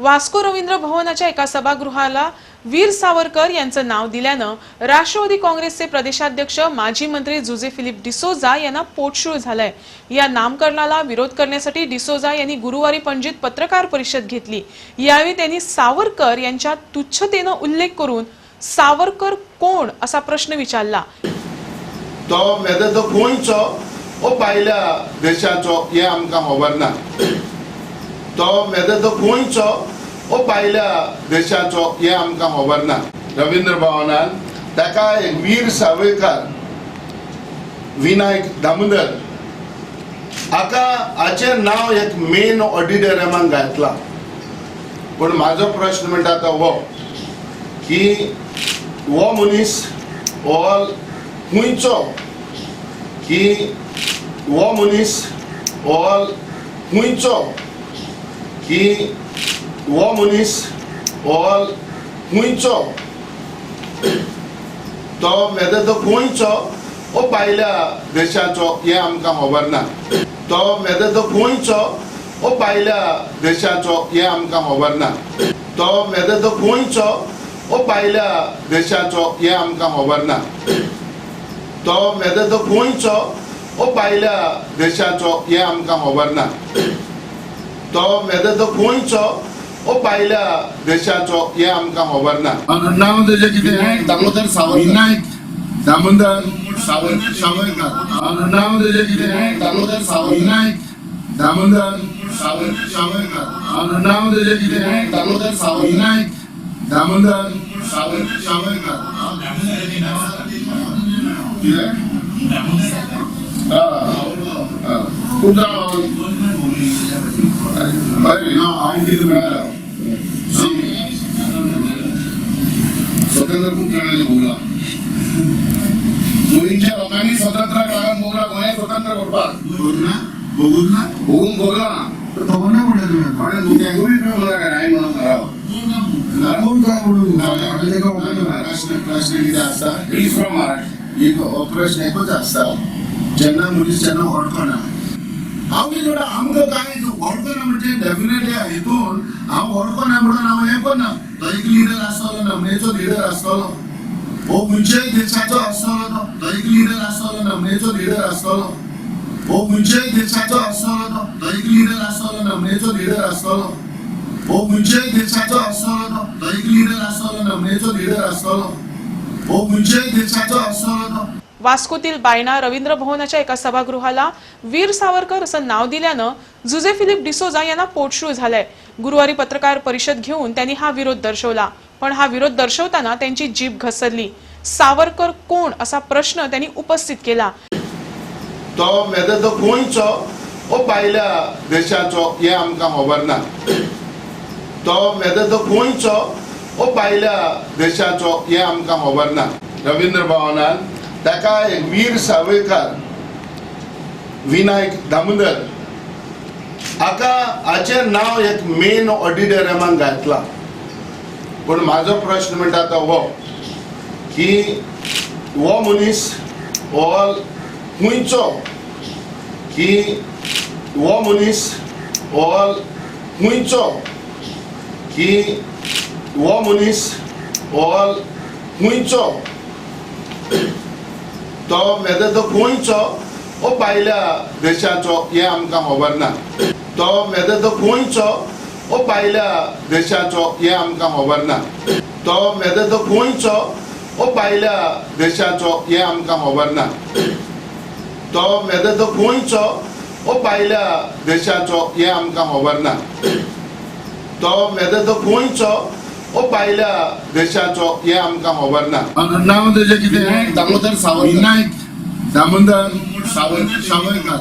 वास्को रवींद्र भवनाच्या एका सभागृहाला वीर सावरकर यांचं नाव दिल्यानं राष्ट्रवादी काँग्रेसचे प्रदेशाध्यक्ष माजी मंत्री जुजे फिलिप डिसोजा यांना पोटशूळ झालाय। या नामकरणाला विरोध करण्यासाठी डिसोजा यांनी गुरुवारी पणजीत पत्रकार परिषद घेतली। यावेळी त्यांनी सावरकर यांच्या तुच्छतेने उल्लेख करून सावरकर कोण असा प्रश्न विचारला। तो वेदर तो गोंयचो ओ भायल्या देशाचो हे आमकां खबर ना। तो वेदर तो गोंयचो ओ भायल्या देशाचो हे आमकां खबर ना। रवींद्र भवनान ताका एक वीर सावरकर विनायक दामोदर हाचें नाव एक मेन ऑडिटोरियमान घातला। पण माझो प्रश्न म्हणटा तो हो की हो मनीस हो खुंयचो की हो मनीस हो खुंयचो की हो मनीस हो खुंयचो तो वेदर तो गोंयचो ओ भायल्या देशाचो हे आमकां खबर ना। तो वेदर तो गोंयचो ओ भायल्या देशाचो हे आमकां खबर ना। तो वेदर तो गोंयचो ओ भायल्या देशाचो हे आमकां खबर ना। तो वेदर तो गोंयचो ओ भायल्या देशाचो हे आमकां खबर ना। तो वेदर तो गोंयचो ओ भायल्या देशाचो हे आमकां खबर ना। नाव तेजें कितें? दामोदर सावरकर। विनायक दामोदर सावरकर। नाव तेजें कितें? दामोदर सावरकर। विनायक दामोदर सावरकर। नाव तेजें कितें? दामोदर सावरकर। विनायक दामोदर सावरकर। स्वतंत्र खूप जणांनी बोगला गोयींच्या लोकांनी स्वतंत्र काळात बोगला गोंय स्वतंत्र करपाक बघून बोगला प्रश्न एकच आसता जेन्ना मनीस जेन्ना वळखना हांव कितें आमकां कांय वळखना म्हणजे डेफिनेटली हितून हांव वळखना म्हणून हांव हें करना। तो एक लिडर आसतलो नामनेचो लिडर आसतलो हो खंयच्याय देशाचो आसतलो तो एक लिडर आसतलो नामनेचो लिडर आसतलो हो खंयच्याय देशाचो आसतलो तो एक लिडर आसतलो नामनेचो लिडर आसतलो हो खंयच्याय देशाचो आसतलो तो एक लिडर आसतलो नामनेचो लिडर आसतलो हो खंयच्याय देशाचो आसतलो। वास्कोतील बायणा रवींद्र भवनाच्या एका सभागृहाला वीर सावरकर असं नाव दिल्यानं जुजे फिलिप डिसोजा यांना पोटशूळ झालाय। गुरुवारी पत्रकार परिषद घेऊन त्यांनी हा विरोध दर्शवला, पण हा विरोध दर्शवताना त्यांची जीभ घसरली। सावरकर कोण असा प्रश्न त्यांनी उपस्थित केला। तो वेदर तो गोंयचो ओ भायल्या देशाचो हे आमकां खबर ना। तो वेदर तो गोंयचो ओ भायल्या देशाचो हे आमकां खबर ना। रवींद्र भवनान ताका एक वीर सावरकर विनायक दामोदर हाचें नाव एक मेन ऑडिटोरियमान घातला। पण माझो प्रश्न म्हणटा तो हो की हो मनीस हो खुंयचो की हो मनीस हो खुंयचो की हो मनीस हो खुंयचो तो वेदर तो गोंयचो ओ भायल्या देशाचो हे आमकां खबर ना। तो वेदर तो गोंयचो ओ भायल्या देशाचो हे आमकां खबर ना। तो वेदर तो गोंयचो ओ भायल्या देशाचो हे आमकां खबर ना। तो वेदर तो गोंयचो ओ भायल्या देशाचो हे आमकां खबर ना। तो वेदर तो गोंयचो ओ भायल्या देशाचो हे आमकां खबर ना। नाव तेजें कितें? दामोदर सावरकर। विनायक दामोदर सावरकर।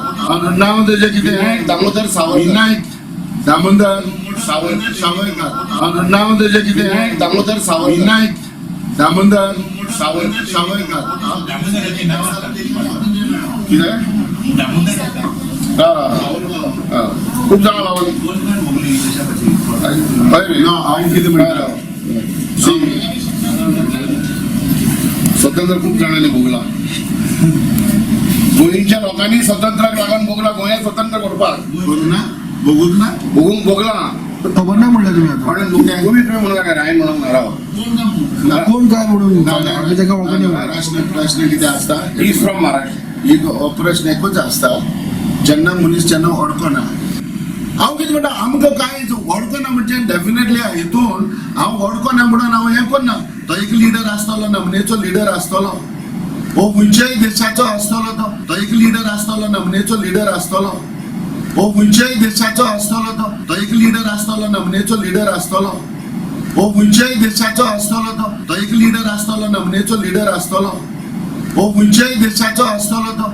नाव तेजें कितें? दामोदर सावरकर। विनायक दामोदर सावरकर। नाव तेजें कितें? दामोदर सावरकर। विनायक दामोदर सावरकर। कितें? खूप जाणां हांव कितें म्हणटा स्वतंत्र खूप जणांनी बोगला गोयींच्या लोकांनी स्वतंत्र लागून बोगला गोंय स्वतंत्र करपाक बघून बोगला खबर नाही म्हणलं तुम्ही आता. पण तुम्ही म्हणू नका राय म्हणून राव कोण काय म्हणून आम्ही ताका वळखून नाही. महाराष्ट्र प्रश्न कितें आसता ही फ्रॉम महाराष्ट्र एक हो प्रश्न एकूच आसता जेन्ना मनीस जेन्ना वळखना हांव कितें म्हणटा आमकां काय वळखना म्हणजे डेफिनेटली हितून हांव वळखना म्हणून हांव हें करना. तो एक लिडर आसतलो नमनेचो लिडर आसतलो हो खंयच्याय देशाचो आसतलो तो एक लिडर आसतलो नमनेचो लिडर आसतलो हो खंयच्याय देशाचो आसतलो तो एक लिडर आसतलो नमनेचो लिडर आसतलो हो खंयच्याय देशाचो आसतलो तो एक लिडर आसतलो नमनेचो लिडर आसतलो हो खंयच्याय देशाचो आसतलो तो.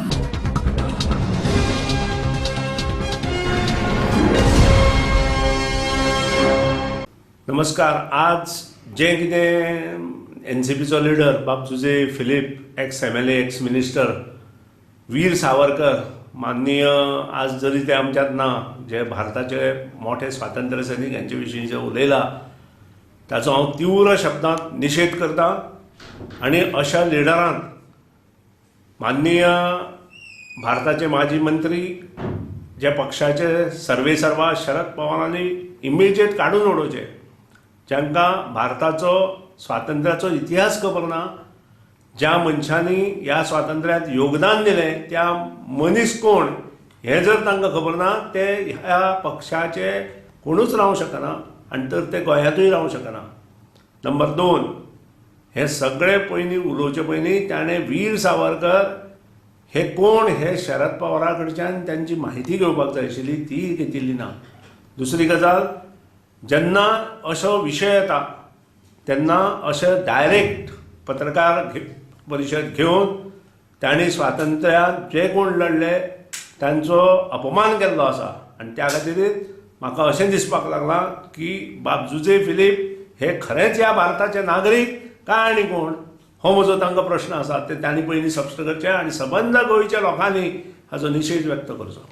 नमस्कार. आज जे कितें एनसीपीचो लिडर बाब Jose Philip ex MLA ex minister Veer Savarkar माननीय आज जरी ते आमच्यात ना जे भारताचे मोठे स्वातंत्र्य सैनीक यांचे विशीं जे उलयला ताचो हांव तीव्र शब्दांत निशेध करता. आनी अशा लिडरान माननीय भारताचे माजी मंत्री जे पक्षाचे सर्वेसर्वा शरद पवारांनी इमिजिएट काडून उडोवचे, जांकां भारताचो स्वातंत्र्याचो इतिहास खबर ना, ज्या मनशांनी ह्या स्वातंत्र्यात योगदान दिलें त्या मनीस कोण हें जर तांकां खबर ना ते ह्या पक्षाचे कोणूच रावंक शकना आनी तर ते गोंयांतूय रावंक शकना. नंबर 2, हे सगळे पयलीं उलोवचे पयलीं ताणें वीर सावरकर हे कोण हे शरद पवारा कडच्यान त्यांची माहिती घेवपाक जाय आशिल्ली, ती घेतिल्ली ना. दुसरी गजाल, जेन्ना असो विशय येता तेन्ना अशें डायरेक्ट पत्रकार परिशद घेवन तांणी स्वातंत्र्यात जे कोण लढले तांचो अपमान केल्लो आसा. आनी त्या खातीर म्हाका अशें दिसपाक लागलां की बाब जुजे फिलीप हे खरेंच ह्या भारताचे नागरीक काय आनी कोण, हो म्हजो तांकां प्रश्न आसा ते तांणी पयलीं स्पश्ट करचें आनी सबंद गोंयच्या लोकांनी हाचो निशेध व्यक्त करचो.